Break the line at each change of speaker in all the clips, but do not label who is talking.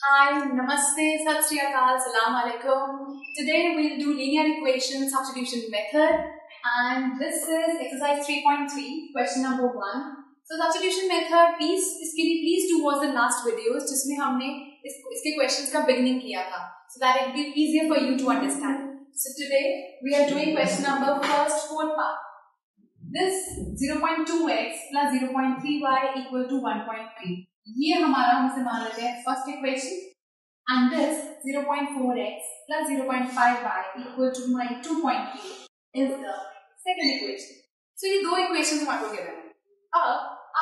Hi, Namaste, Sat Sri Akal, Salam Alaikum. Today we'll do linear equation substitution method, and this is exercise 3.3, question number 1. So substitution method, please do watch the last videos जिसमें हमने इसके questions का beginning किया था, so that it will be easier for you to understand. So today we are doing question number first 4 part. This 0.2x plus 0.3y equal to 1.3. ये हमारा हमसे मान लेते हैं first equation, and this 0.4x plus 0.5y equal to my 2.3 is the second equation. So ये दो equation आपको given है. अब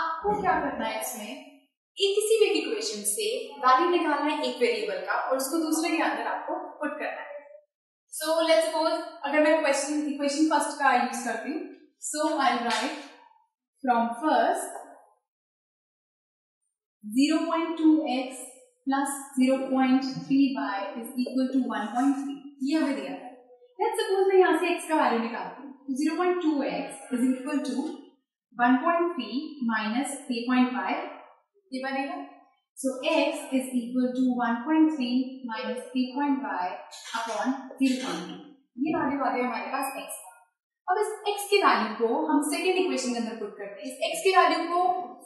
आपको क्या करना है, इसमें किसी भी इक्वेशन से वैल्यू निकालना है एक वेरिएबल का और उसको दूसरे के अंदर आपको पुट करना है. सो लेट्स सपोज अगर मैं इक्वेशन फर्स्ट का यूज करती हूँ, so I write from first 0.2x plus 0.3y is equal to 1.3. ये हमें दिया है. Let's suppose मैं यहाँ से x का वैल्यू निकालती हूँ. 0.2x is equal to 1.3 minus 3.5. ये बनेगा. So x is equal to 1.3 minus 3.5 upon 0.2. ये वैल्यू आ गया हमारे पास x. अब इस x की वैल्यू को हम सेकेंड इक्वेशन के अंदर पुट करते हैं. इस x की वैल्यू को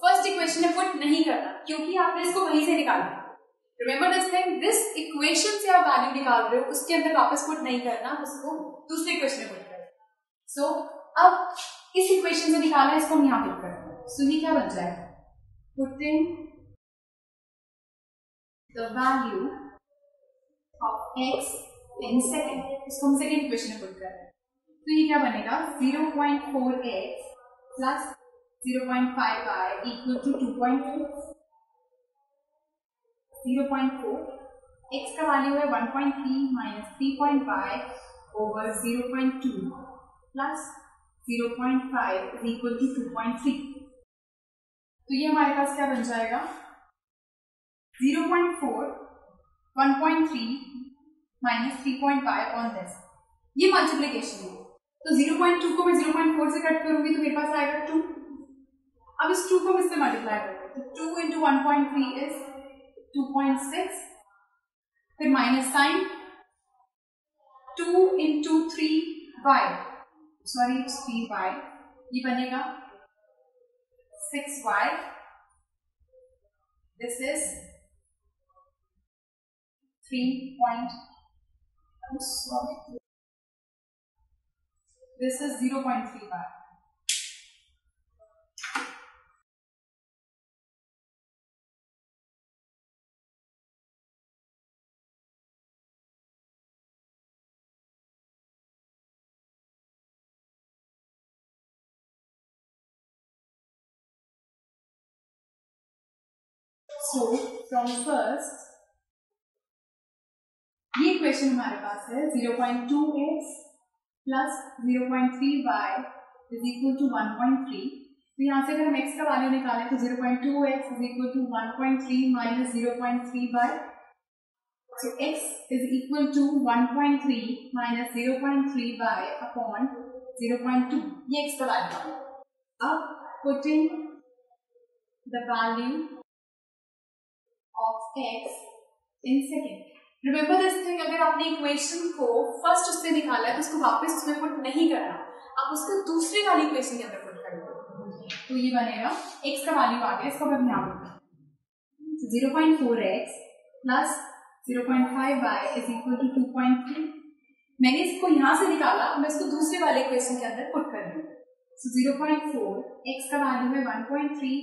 फर्स्ट इक्वेशन में पुट नहीं करना, क्योंकि आपने इसको वहीं से निकाला. Remember this thing, this equation से आप वैल्यू निकाल रहे हो, उसके अंदर वापस पुट नहीं करना, उसको दूसरे इक्वेशन में पुट करना. सो अब इस इक्वेशन से निकाला, इसको हम यहाँ पुट करते हैं. सो ये क्या बन जाएगा, putting the value of x in second, इसको हम सेकेंड इक्वेशन में पुट कर रहे हैं. तो ये क्या बनेगा, 0.4x plus 0.5y equal to 2.2. 0.4 x का वैल्यू है 1.3 minus 3.5 over 0.2 plus 0.5 is equal to 2.3. तो ये हमारे पास क्या बन जाएगा, 0.4 1.3 minus 3.5 on this. ये मल्टीप्लीकेशन है. तो 0.2 को मैं 0.4 से कट करूंगी तो मेरे पास आएगा 2. अब इस 2 को इससे मल्टीप्लाई करेंगे तो 2 into 1.3 is 2.6. फिर minus sign, 2 into 3y, sorry it's 3y, ये बनेगा 6y. This is 3. This is 0.3y. So from first ये इक्वेशन हमारे पास है 0.2x plus 0.3y is equal to 1.3. तो यहाँ से अगर हम x का वैल्यू निकालें तो 0.2x is equal to 1.3 minus 0.3y. So x is equal to 1.3 minus 0.3y upon 0.2. ये x का वैल्यू. अब putting the value of x in second. Remember this thing, अगर आपने इक्वेशन को फर्स्ट उससे निकाला है तो उसको वापस उसमें पुट नहीं करना, आप उसको दूसरी वाली इक्वेशन के अंदर पुट करेंगे. तो ये बनेगा, x का वैल्यू आ गया, इसको हम यहाँ put 0.4x plus 0.5y is equal to 2.3. मैंने इसको यहाँ से निकाला, मैं इसको दूसरे वाले इक्वेशन के अंदर पुट कर रही हूँ. सो 0.4 x का वैल्यू है 1.3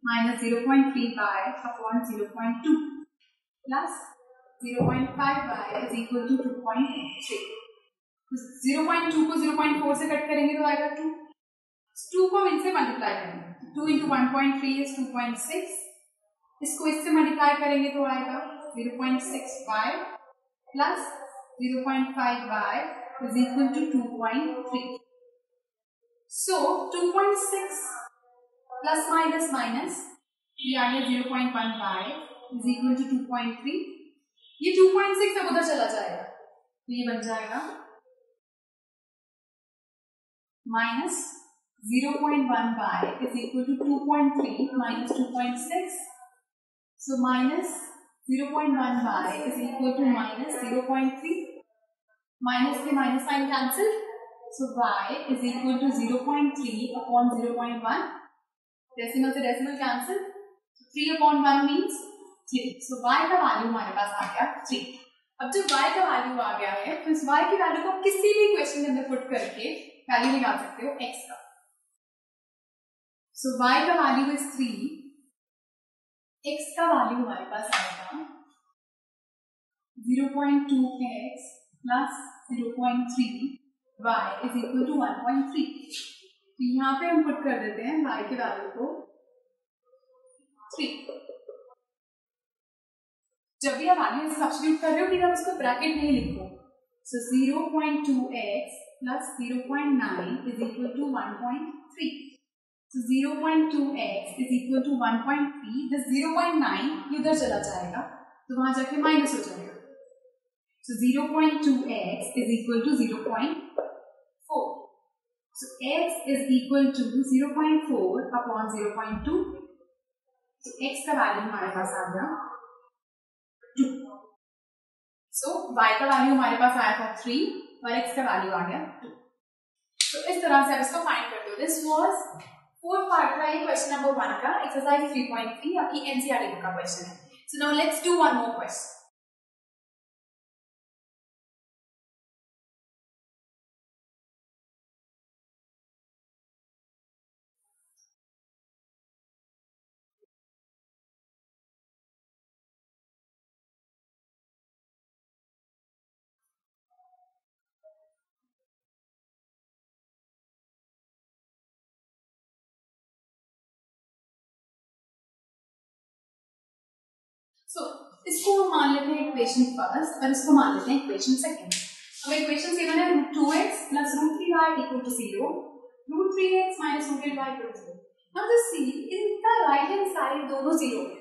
minus 0.3y upon 0.2 plus 0.5y is equal to 2.3. 0.2 को 0.4 से कट करेंगे तो आएगा 2. 2 को हम इनसे मल्टीप्लाई करेंगे. 2 into 1.3 is 2.6. इसको इससे मल्टीप्लाई करेंगे तो आएगा 0.6y plus 0.5y is equal to 2.3. So 2.6 plus minus minus ये आ गया 0.1y is equal to 2.3. ये 2.6 अब उधर चला जाएगा तो ये बन जाएगा minus 0.1y is equal to 2.3 minus 2.6. So minus 0.1y is equal to minus 0.3. Minus से minus sign cancel, so y is equal to 0.3 upon 0.1. Decimal से decimal cancel, 3 upon 1 means 3. So y का वैल्यू हमारे पास आ गया 3. अब जब y का value आ गया है तो इस y की वैल्यू को किसी भी इक्वेशन के अंदर पुट करके वैल्यू निकाल सकते हो x का. सो y का वैल्यू इज 3, x का वैल्यू हमारे पास आएगा 0.2x plus 0.3 y is equal to 1.3. तो यहाँ पे हम पुट कर देते हैं y के वैल्यू को 3. जब भी आप वैल्यू सब्स्टिट्यूट कर रहे हो कि आप उसको ब्रैकेट नहीं लिखो. सो 0.2x plus 0.9 is equal to 1.3. So 0.2x is equal to 1.3. This 0.9 इधर चला जाएगा तो वहां जाके माइनस हो जाएगा. So 0.2x is equal to 0.4. So x is equal to 0.4 upon 0.2. So x का वैल्यू हमारे पास आ गया 2. So y का वैल्यू हमारे पास आया था 3 और x का वैल्यू आ गया 2. तो इस तरह से आप इसको फाइंड करते हो. दिस वाज 4th पार्ट का ये क्वेश्चन नंबर 1 का एक्सरसाइज 3.3 आपकी एनसीईआरटी बुक का क्वेश्चन है. So now let's do one more question. So इसको हम मान लेते हैं इक्वेशन फर्स्ट और इसको मान लेते हैं इक्वेशन सेकंड. अब इक्वेशन गिवन है √2x plus √3y equal to 0, √3x minus √8y equal to 0. Now just see इनका राइट हैंड साइड दोनों 0 है,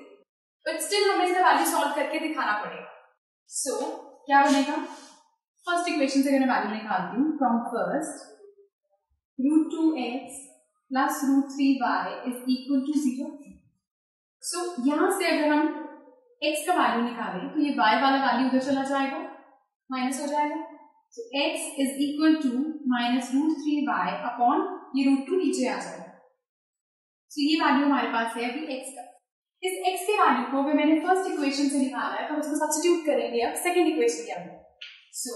बट स्टिल हमें इसका वैल्यू सॉल्व करके दिखाना पड़ेगा. सो क्या बनेगा? फर्स्ट इक्वेशन से मैं वैल्यू निकालती हूँ. From first √2x plus √3y is equal to 0. सो यहां से अगर हम x का वैल्यू निकालें तो ये y वाला वैल्यू उधर चला जाएगा, माइनस हो जाएगा. So x is equal to minus √3y upon ये √2 नीचे आ जाएगा. सो ये वैल्यू हमारे पास है अभी x का. इस x के वैल्यू को अगर मैंने फर्स्ट इक्वेशन से निकाला है तो उसको सब्स्टिट्यूट करेंगे अब सेकंड इक्वेशन के अंदर. So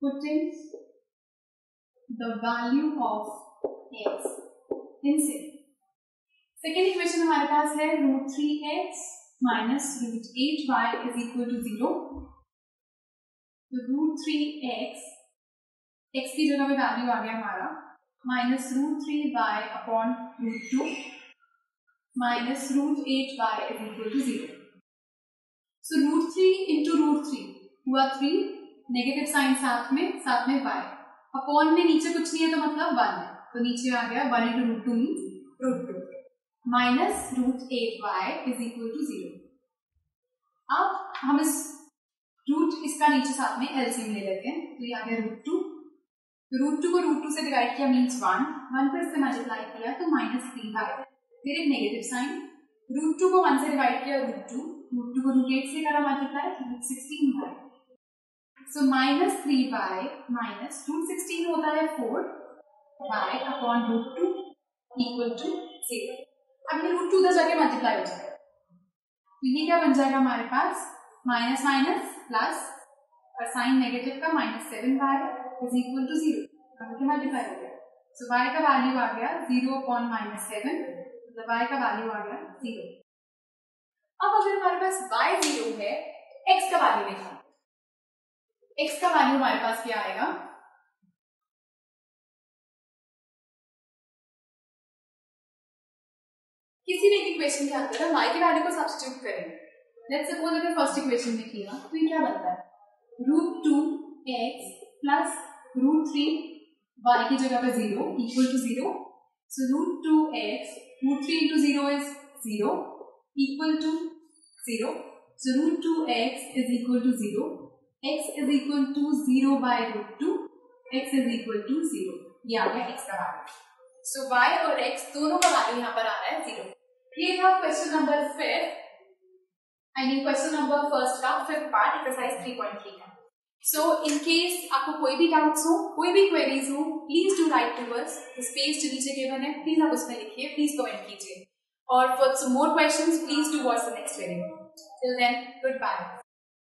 putting the value of x in second equation हमारे पास है √3x minus √8y is equal to 0. √3x x की जगह पे वैल्यू आ गया हमारा minus √3y upon √2 minus √8y is equal to 0. So √3 into √3 हुआ 3, नेगेटिव साइन साथ में y अपॉन में नीचे कुछ नहीं है तो मतलब 1 है, तो नीचे आ गया 1 into √2 means √2 minus √8y is equal to 0. अब हम इस रूट इसका नीचे साथ में एलसीएम ले लेते हैं. तो ये आ गया √2. √2 को √2 से डिवाइड किया मीन्स 1 पर इससे मल्टीप्लाई किया तो -3y, फिर एक नेगेटिव साइन. √2 को 1 से डिवाइड किया √2 को √8 से करा मल्टीप्लाई √16y. सो -3y माइनस √16 होता है 4y अपॉन √2 इक्वल टू 0. अब ये √2 उधर जाके मल्टीप्लाई हो जाएगा तो ये क्या बन जाएगा हमारे पास माइनस माइनस प्लस और साइन नेगेटिव का -7y इज इक्वल टू 0. अब क्या मल्टीप्लाई हो गया. सो y का वैल्यू आ गया 0 अपॉन -7, मतलब y का वैल्यू आ गया 0. अब अगर हमारे पास y 0 है तो x का वैल्यू देखो. x का वैल्यू हमारे पास क्या आएगा? किसी भी इक्वेशन के अंदर हम y के वैल्यू को सब्स्टिट्यूट करेंगे. लेट्स सपोज अगर फर्स्ट इक्वेशन में किया तो ये क्या बनता है? √2x प्लस √3y की जगह पे 0 equal to 0. So √2x √3 into 0 is 0 equal to 0. So √2x is equal to 0. x is equal to 0 by √2. x is equal to 0. ये आ गया x का वैल्यू. सो y और x दोनों का वैल्यू यहाँ पर आ रहा है 0. ये था question number 5, I mean question number first का 5th पार्ट एक्सरसाइज 3.3 का। सो इन केस आपको कोई भी डाउट्स हो, कोई भी क्वेरीज हो, please do write to us. Space जो नीचे गिवन है प्लीज आप उसमें लिखिए, प्लीज कमेंट कीजिए, और for some more questions please do watch the next video. Till then good bye.